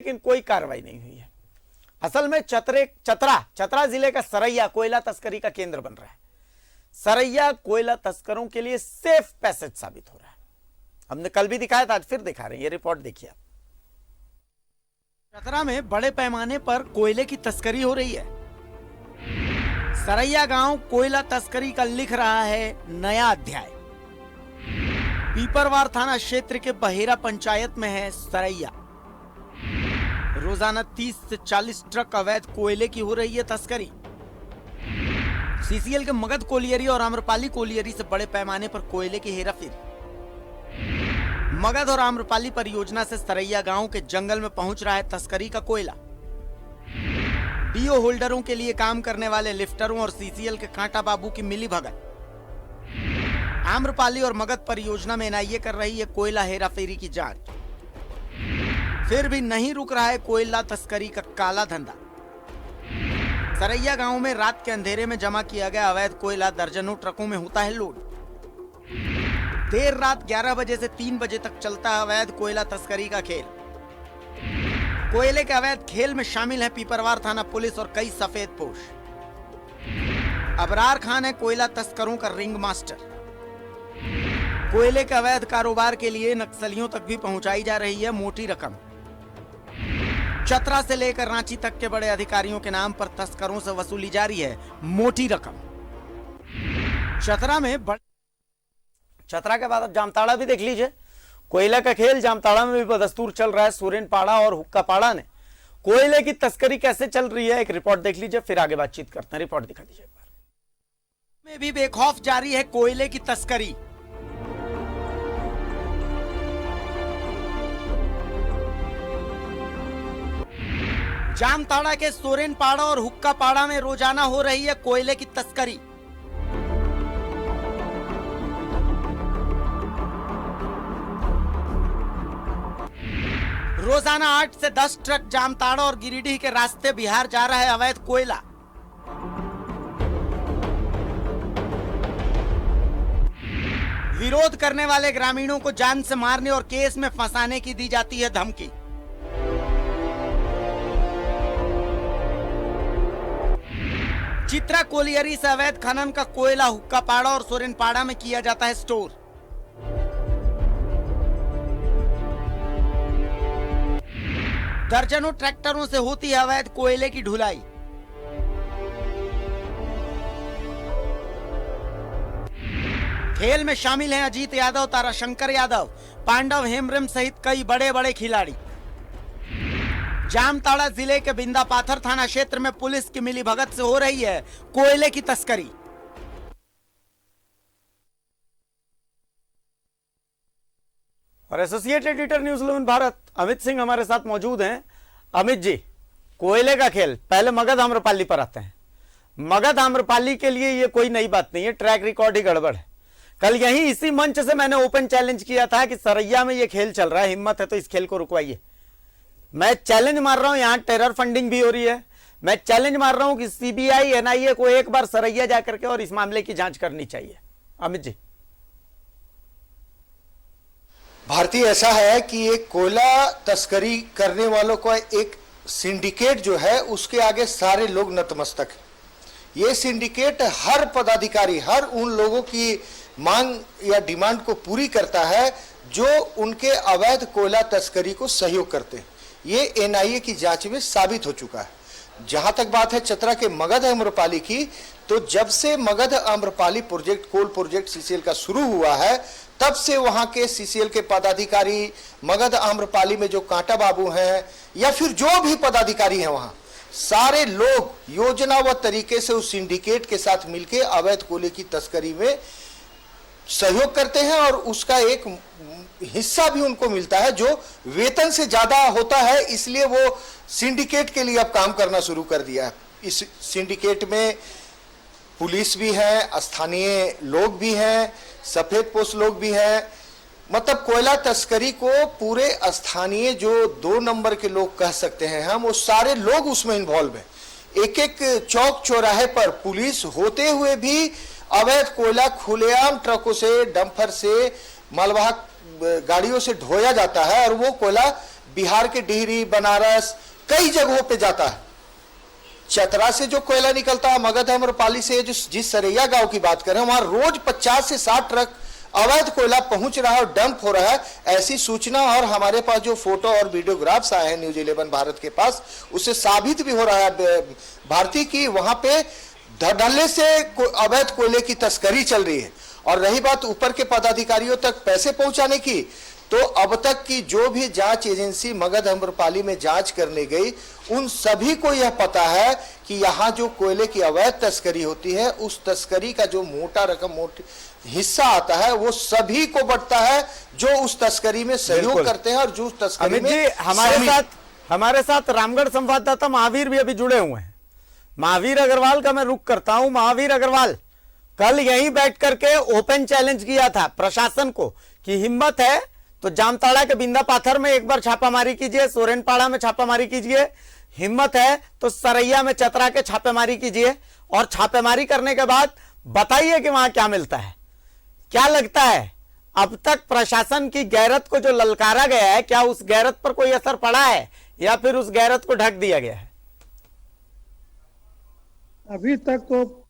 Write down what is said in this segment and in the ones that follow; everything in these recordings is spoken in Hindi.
लेकिन कोई कार्रवाई नहीं हुई है। असल में चतरा जिले का सरैया कोयला तस्करी का केंद्र बन रहा है। सरैया कोयला तस्करों के लिए सेफ पैसेज साबित हो रहा है। हमने कल भी दिखाया था, आज फिर दिखा रहे हैं। ये रिपोर्ट देखिए। चतरा में बड़े पैमाने पर कोयले की तस्करी हो रही है। सरैया गांव कोयला तस्करी का लिख रहा है नया अध्याय। पीपरवार थाना क्षेत्र के बहेरा पंचायत में है सरैया। रोजाना 30 से 40 ट्रक अवैध कोयले की हो रही है तस्करी। सीसीएल के मगध कोलियरी और आम्रपाली कोलियरी से बड़े पैमाने पर कोयले की हेराफेरी। मगध और आम्रपाली परियोजना से सरैया गांव के जंगल में पहुंच रहा है तस्करी का कोयला। डीओ होल्डरों के लिए काम करने वाले लिफ्टरों और सीसीएल के कांटा बाबू की मिली भगत। आम्रपाली और मगध परियोजना में एनआईए कर रही है कोयला हेराफेरी की जांच। फिर भी नहीं रुक रहा है कोयला तस्करी का काला धंधा। सरैया गांव में रात के अंधेरे में जमा किया गया अवैध कोयला दर्जनों ट्रकों में होता है लोड। देर रात 11 बजे से 3 बजे तक चलता है अवैध कोयला तस्करी का खेल। कोयले के अवैध खेल में शामिल है पीपरवार थाना पुलिस और कई सफेद पोश। अबरार खान है कोयला तस्करों का रिंग मास्टर। कोयले के अवैध कारोबार के लिए नक्सलियों तक भी पहुंचाई जा रही है मोटी रकम। चतरा से लेकर रांची तक के बड़े अधिकारियों के नाम पर तस्करों से वसूली जारी है मोटी रकम। चतरा के बाद अब जामताड़ा भी देख लीजिए। कोयला का खेल जामताड़ा में भी बदस्तूर चल रहा है। सुरेनपाड़ा और हुक्कापाड़ा ने कोयले की तस्करी कैसे चल रही है, एक रिपोर्ट देख लीजिए, फिर आगे बातचीत करते हैं। रिपोर्ट दिखा दीजिए एक बार। में भी बेखौफ जारी है कोयले की तस्करी। जामताड़ा के सोरेनपाड़ा और हुक्कापाड़ा में रोजाना हो रही है कोयले की तस्करी। रोजाना 8 से 10 ट्रक जामताड़ा और गिरिडीह के रास्ते बिहार जा रहा है अवैध कोयला। विरोध करने वाले ग्रामीणों को जान से मारने और केस में फंसाने की दी जाती है धमकी। चित्रा कोलियरी से अवैध खनन का कोयला हुक्कापाड़ा और सोरेनपाड़ा में किया जाता है स्टोर। दर्जनों ट्रैक्टरों से होती है अवैध कोयले की ढुलाई। खेल में शामिल हैं अजीत यादव, ताराशंकर यादव, पांडव हेमब्रम सहित कई बड़े बड़े खिलाड़ी। जामताड़ा जिले के बिंदापाथर थाना क्षेत्र में पुलिस की मिलीभगत से हो रही है कोयले की तस्करी। और associated editor news 11 Bharat Amit Singh हमारे साथ मौजूद हैं। अमित जी, कोयले का खेल पहले मगध आम्रपाली पर आते हैं। मगध आम्रपाली के लिए ये कोई नई बात नहीं है, ट्रैक रिकॉर्ड ही गड़बड़ है। कल यही इसी मंच से मैंने ओपन चैलेंज किया था कि सरैया में ये खेल चल रहा है, हिम्मत है तो इस खेल को रुकवाइए। मैं चैलेंज मार रहा हूं, यहां टेरर फंडिंग भी हो रही है। मैं चैलेंज मार रहा हूं कि सीबीआई एनआईए को एक बार सरैया जाकर के और इस मामले की जांच करनी चाहिए। अमित जी। भारतीय ऐसा है कि एक कोयला तस्करी करने वालों का एक सिंडिकेट जो है उसके आगे सारे लोग नतमस्तक हैं। ये सिंडिकेट हर पदाधिकारी, हर उन लोगों की मांग या डिमांड को पूरी करता है जो उनके अवैध कोयला तस्करी को सहयोग करते हैं। ये एनआईए की जांच में साबित हो चुका है। जहां तक बात है चतरा के मगध आम्रपाली की, तो जब से मगध आम्रपाली प्रोजेक्ट, कोल प्रोजेक्ट सीसीएल का शुरू हुआ है, तब से वहां के सीसीएल के पदाधिकारी, मगध आम्रपाली में जो कांटा बाबू हैं या फिर जो भी पदाधिकारी हैं वहां, सारे लोग योजनाबद्ध तरीके से उस सिंडिकेट के साथ मिलकर अवैध कोयले की तस्करी में सहयोग करते हैं और उसका एक हिस्सा भी उनको मिलता है जो वेतन से ज्यादा होता है। इसलिए वो सिंडिकेट के लिए अब काम करना शुरू कर दिया है। इस सिंडिकेट में पुलिस भी है, स्थानीय लोग भी हैं, सफेद पोस्ट लोग भी हैं। मतलब कोयला तस्करी को पूरे स्थानीय जो 2 नंबर के लोग कह सकते हैं हम, वो सारे लोग उसमें इन्वॉल्व हैं। एक एक चौक चौराहे पर पुलिस होते हुए भी अवैध कोयला खुलेआम ट्रकों से, डंपर से, मालवाहक गाड़ियों से ढोया जाता है और वो कोयला बिहार के डिहरी, बनारस, कई जगहों पे जाता है। चतरा से जो कोयला निकलता है, मगध आम्रपाली से जो जिस सरैया गांव की बात करें, वहां रोज 50 से 60 ट्रक अवैध कोयला पहुंच रहा है और डंप हो रहा है, ऐसी सूचना और हमारे पास जो फोटो और वीडियोग्राफ्स आए हैं न्यूज 11 भारत के पास, उससे साबित भी हो रहा है भारती की वहां पे धड़ल्ले से अवैध कोयले की तस्करी चल रही है। और रही बात ऊपर के पदाधिकारियों तक पैसे पहुंचाने की, तो अब तक की जो भी जांच एजेंसी मगध आम्रपाली में जांच करने गई, उन सभी को यह पता है कि यहां जो कोयले की अवैध तस्करी होती है, उस तस्करी का जो मोटा हिस्सा आता है वो सभी को बढ़ता है जो उस तस्करी में सहयोग करते हैं और जो उस तस्करी अमित जी, में हमारे साथ रामगढ़ संवाददाता महावीर भी अभी जुड़े हुए हैं। महावीर अग्रवाल का मैं रुख करता हूं। महावीर अग्रवाल, कल यहीं बैठ करके ओपन चैलेंज किया था प्रशासन को कि हिम्मत है तो जामताड़ा के बिंदा पाथर में एक बार छापामारी कीजिए, सोरेनपाड़ा में छापामारी कीजिए, हिम्मत है तो सरैया में, चतरा के छापेमारी कीजिए, और छापेमारी करने के बाद बताइए कि वहां क्या मिलता है। क्या लगता है अब तक प्रशासन की गैरत को जो ललकारा गया है, क्या उस गैरत पर कोई असर पड़ा है या फिर उस गैरत को ढक दिया गया है? अभी तक तो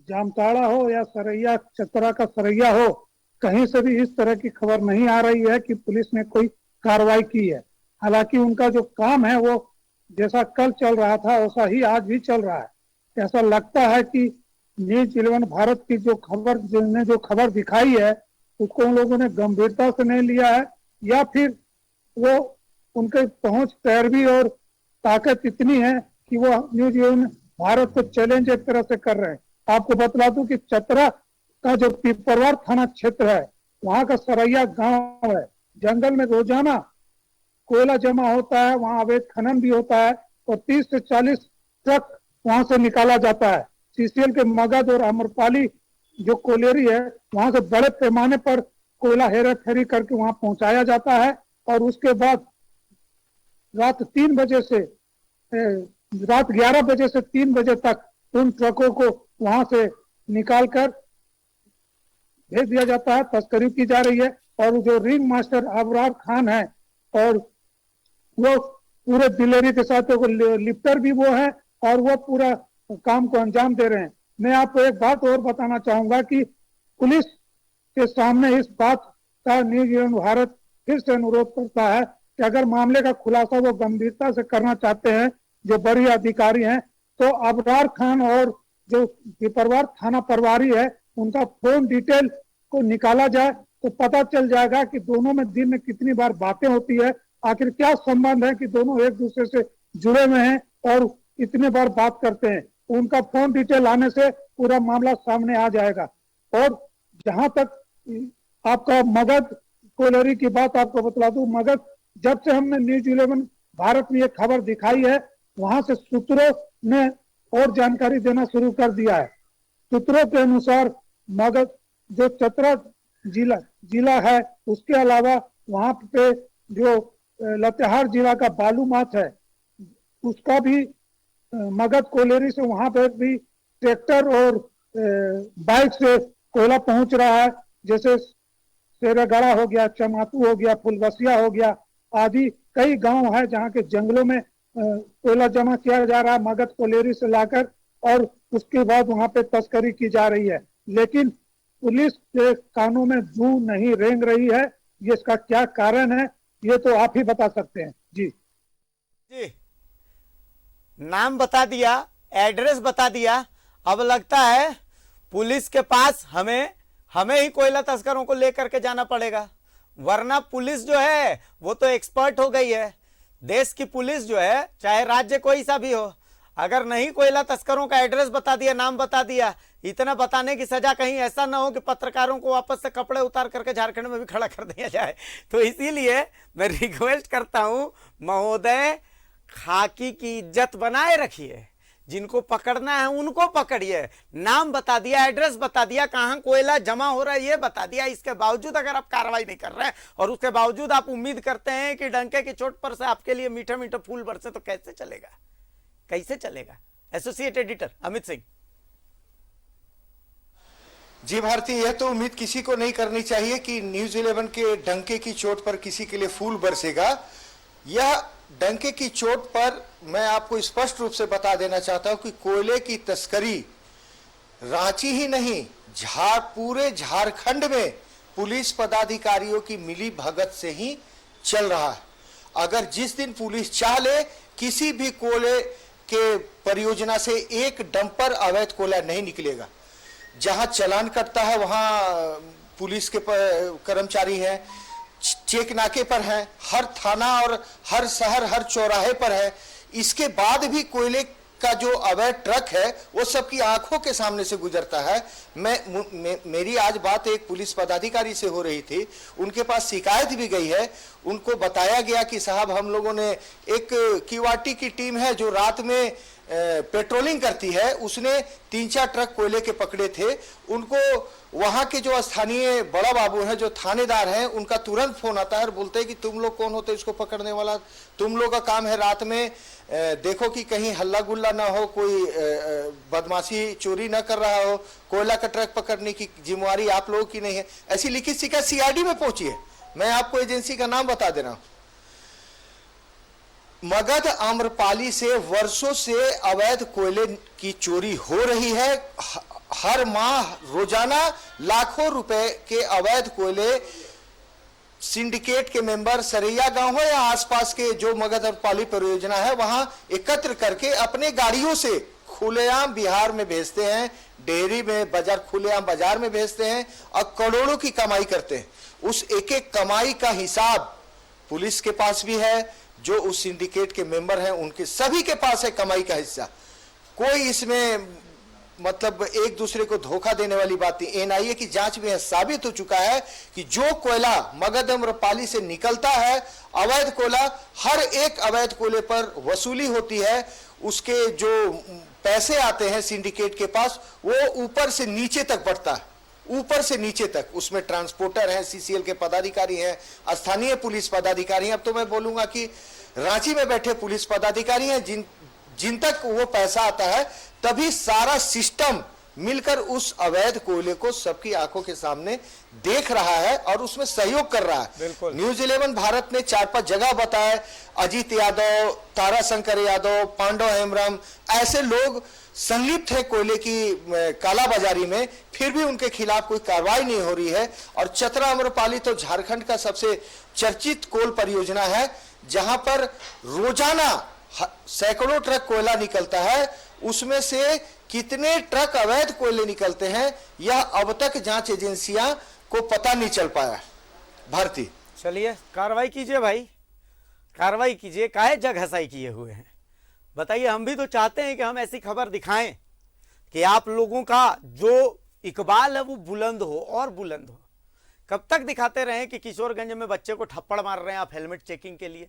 जामताड़ा हो या सरैया, चतरा का सरैया हो, कहीं से भी इस तरह की खबर नहीं आ रही है कि पुलिस ने कोई कार्रवाई की है। हालांकि उनका जो काम है वो जैसा कल चल रहा था वैसा ही आज भी चल रहा है। ऐसा लगता है कि न्यूज 11 भारत की जो खबर दिखाई है उसको उन लोगों ने गंभीरता से नहीं लिया है, या फिर वो उनके पहुंच पैरवी और ताकत इतनी है कि वो न्यूज 11 भारत को चैलेंज एक तरह से कर रहे हैं। आपको बतला दूं कि चतरा का जो पिपरवार थाना क्षेत्र है, वहां का सरैया गांव है, जंगल में रोजाना कोयला जमा होता है, वहां अवैध खनन भी होता है और 30 से 40 ट्रक वहां से निकाला जाता है। सीसीएल के मगध और आम्रपाली जो कोयलेरी है, वहां से बड़े पैमाने पर कोयला हेरा फेरी करके वहां पहुंचाया जाता है और उसके बाद रात 11 बजे से 3 बजे तक उन ट्रकों को वहां से निकालकर भेज दिया जाता है, तस्करी की जा रही है। और जो रिंग मास्टर अबरार खान है और वो पूरे दिलेरी के साथ लिफ्टर भी वो है और वो पूरा काम को अंजाम दे रहे हैं। मैं आपको एक बात और बताना चाहूंगा कि पुलिस के सामने इस बात का न्यूज 11 भारत फिर से अनुरोध करता है कि अगर मामले का खुलासा वो गंभीरता से करना चाहते हैं, जो बड़े अधिकारी हैं, तो अबरार खान और जो पिपरवार थाना प्रभारी है उनका फोन डिटेल को निकाला जाए तो पता चल जाएगा कि दोनों में दिन में कितनी बार बातें होती है, आखिर क्या संबंध है कि दोनों एक दूसरे से जुड़े हुए हैं और इतने बार बात करते हैं। उनका फोन डिटेल आने से पूरा मामला सामने आ जाएगा। और जहां तक आपका मगध कोयलरी की बात आपको बतला दूं, मगध जब से हमने न्यूज 11 भारत में ये खबर दिखाई है, वहां से सूत्रों ने और जानकारी देना शुरू कर दिया है। सूत्रों के अनुसार मगध जो चतरा जिला है, उसके अलावा वहां पे जो लातेहार जिला का बालूमाथ है, उसका भी मगध कोयलेरी से वहां पर भी ट्रैक्टर और बाइक से कोयला पहुंच रहा है। जैसे शेरगढ़ा हो गया, चमातू हो गया, फुलबसिया हो गया, आदि कई गांव है जहां के जंगलों में कोयला जमा किया जा रहा है मगध कोयलेरी से लाकर, और उसके बाद वहां पे तस्करी की जा रही है। लेकिन पुलिस के कानों में जू नहीं रेंग रही है। ये इसका क्या कारण है, ये तो आप ही बता सकते हैं। जी नाम बता दिया, एड्रेस बता दिया, अब लगता है पुलिस के पास हमें ही कोयला तस्करों को लेकर के जाना पड़ेगा, वरना पुलिस जो है वो तो एक्सपर्ट हो गई है। देश की पुलिस जो है, चाहे राज्य कोई सा भी हो, अगर नहीं कोयला तस्करों का एड्रेस बता दिया, नाम बता दिया, इतना बताने की सजा कहीं ऐसा ना हो कि पत्रकारों को वापस से कपड़े उतार करके झारखंड में भी खड़ा कर दिया जाए। तो इसीलिए मैं रिक्वेस्ट करता हूं, महोदय, खाकी की इज्जत बनाए रखिए, जिनको पकड़ना है उनको पकड़िए। नाम बता दिया, एड्रेस बता दिया, कहां कोयला जमा हो रहा है ये बता दिया। इसके बावजूद अगर आप कार्रवाई नहीं कर रहे हैं और उसके बावजूद आप उम्मीद करते हैं कि डंके की चोट पर से आपके लिए मीठे मीठे फूल बरसे, तो कैसे चलेगा, कैसे चलेगा? Associate editor Amit Singh. जी भारती, यह तो उम्मीद किसी को नहीं करनी चाहिए कि न्यूज 11 के डंके की चोट पर किसी के लिए फूल बरसेगा। यह डंके की चोट पर मैं आपको स्पष्ट रूप से बता देना चाहता हूं कि कोयले की तस्करी रांची ही नहीं, पूरे झारखंड में पुलिस पदाधिकारियों की मिली भगत से ही चल रहा है। अगर जिस दिन पुलिस चाह ले, किसी भी कोयले के परियोजना से एक डंपर अवैध कोयला नहीं निकलेगा। जहां चालान कटता है वहां पुलिस के कर्मचारी हैं, चेक नाके पर हैं, हर थाना और हर शहर, हर चौराहे पर है। इसके बाद भी कोयले का जो अवैध ट्रक है वो सबकी आंखों के सामने से गुजरता है। मेरी आज बात एक पुलिस पदाधिकारी से हो रही थी, उनके पास शिकायत भी गई है। उनको बताया गया कि साहब हम लोगों ने एक क्यूआरटी की टीम है जो रात में पेट्रोलिंग करती है, उसने 3-4 ट्रक कोयले के पकड़े थे। उनको वहां के जो स्थानीय बड़ा बाबू हैं, जो थानेदार हैं, उनका तुरंत फोन आता है और बोलते हैं कि तुम लोग कौन होते इसको पकड़ने वाला, तुम लोग का काम है रात में देखो कि कहीं हल्ला गुल्ला ना हो, कोई बदमाशी चोरी ना कर रहा हो, कोयला का ट्रक पकड़ने की जिम्मेवारी आप लोगों की नहीं है। ऐसी लिखित शिकायत सीआईडी में पहुंची है। मैं आपको एजेंसी का नाम बता दे रहा हूं। मगध आम्रपाली से वर्षों से अवैध कोयले की चोरी हो रही है। हर माह रोजाना लाखों रुपए के अवैध कोयले सिंडिकेट के मेंबर सरैया गांव हो या आसपास के जो मगध आम्रपाली परियोजना है वहां एकत्र करके अपने गाड़ियों से खुलेआम बिहार में भेजते हैं, डेयरी में बाजार, खुलेआम बाजार में भेजते हैं और करोड़ों की कमाई करते हैं। उस एक एक कमाई का हिसाब पुलिस के पास भी है, जो उस सिंडिकेट के मेंबर हैं उनके सभी के पास है कमाई का हिस्सा। कोई इसमें मतलब एक दूसरे को धोखा देने वाली बात नहीं। एनआईए की जांच में साबित हो चुका है कि जो कोयला मगध आम्रपाली से निकलता है, अवैध कोयला, हर एक अवैध कोयले पर वसूली होती है। उसके जो पैसे आते हैं सिंडिकेट के पास, वो ऊपर से नीचे तक बढ़ता है, ऊपर से नीचे तक। उसमें ट्रांसपोर्टर हैं, सीसीएल के पदाधिकारी हैं, स्थानीय पुलिस पदाधिकारी हैं। अब तो मैं बोलूंगा कि रांची में बैठे पुलिस पदाधिकारी हैं जिन तक वो पैसा आता है, तभी सारा सिस्टम मिलकर उस अवैध कोयले को सबकी आंखों के सामने देख रहा है और उसमें सहयोग कर रहा है। न्यूज 11 भारत ने 4-5 जगह बताए, अजीत यादव, ताराशंकर यादव, पांडव हेम्ब्रम, ऐसे लोग संलिप्त है कोयले की कालाबाजारी में, फिर भी उनके खिलाफ कोई कार्रवाई नहीं हो रही है। और चतरा आम्रपाली तो झारखंड का सबसे चर्चित कोल परियोजना है, जहां पर रोजाना सैकड़ों ट्रक कोयला निकलता है। उसमें से कितने ट्रक अवैध कोयले निकलते हैं यह अब तक जांच एजेंसियां को पता नहीं चल पाया। भारती, चलिए कार्रवाई कीजिए भाई, कार्रवाई कीजिए। काहे जगहसाई किए हुए हैं बताइए। हम भी तो चाहते हैं कि हम ऐसी खबर दिखाएं कि आप लोगों का जो इकबाल है वो बुलंद हो और बुलंद हो। कब तक दिखाते रहें कि किशोरगंज में बच्चे को थप्पड़ मार रहे हैं आप हेलमेट चेकिंग के लिए?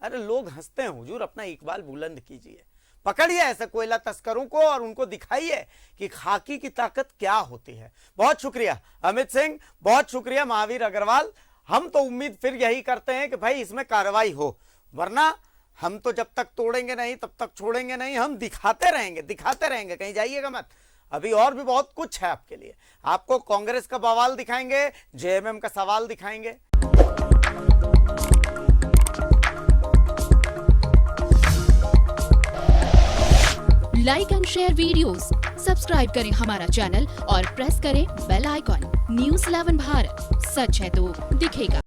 अरे लोग हंसते हैं हुजूर, अपना इकबाल बुलंद कीजिए, पकड़िए ऐसे कोयला तस्करों को और उनको दिखाइए कि खाकी की ताकत क्या होती है। बहुत शुक्रिया अमित सिंह, बहुत शुक्रिया महावीर अग्रवाल। हम तो उम्मीद फिर यही करते हैं कि भाई इसमें कार्रवाई हो, वरना हम तो जब तक तोड़ेंगे नहीं तब तक छोड़ेंगे नहीं। हम दिखाते रहेंगे, कहीं जाइएगा मत। अभी और भी बहुत कुछ है आपके लिए। आपको कांग्रेस का बवाल दिखाएंगे, जेएमएम का सवाल दिखाएंगे। Like and share videos, subscribe करें हमारा चैनल और प्रेस करें बेल आइकॉन। न्यूज़ 11 भारत, सच है तो दिखेगा।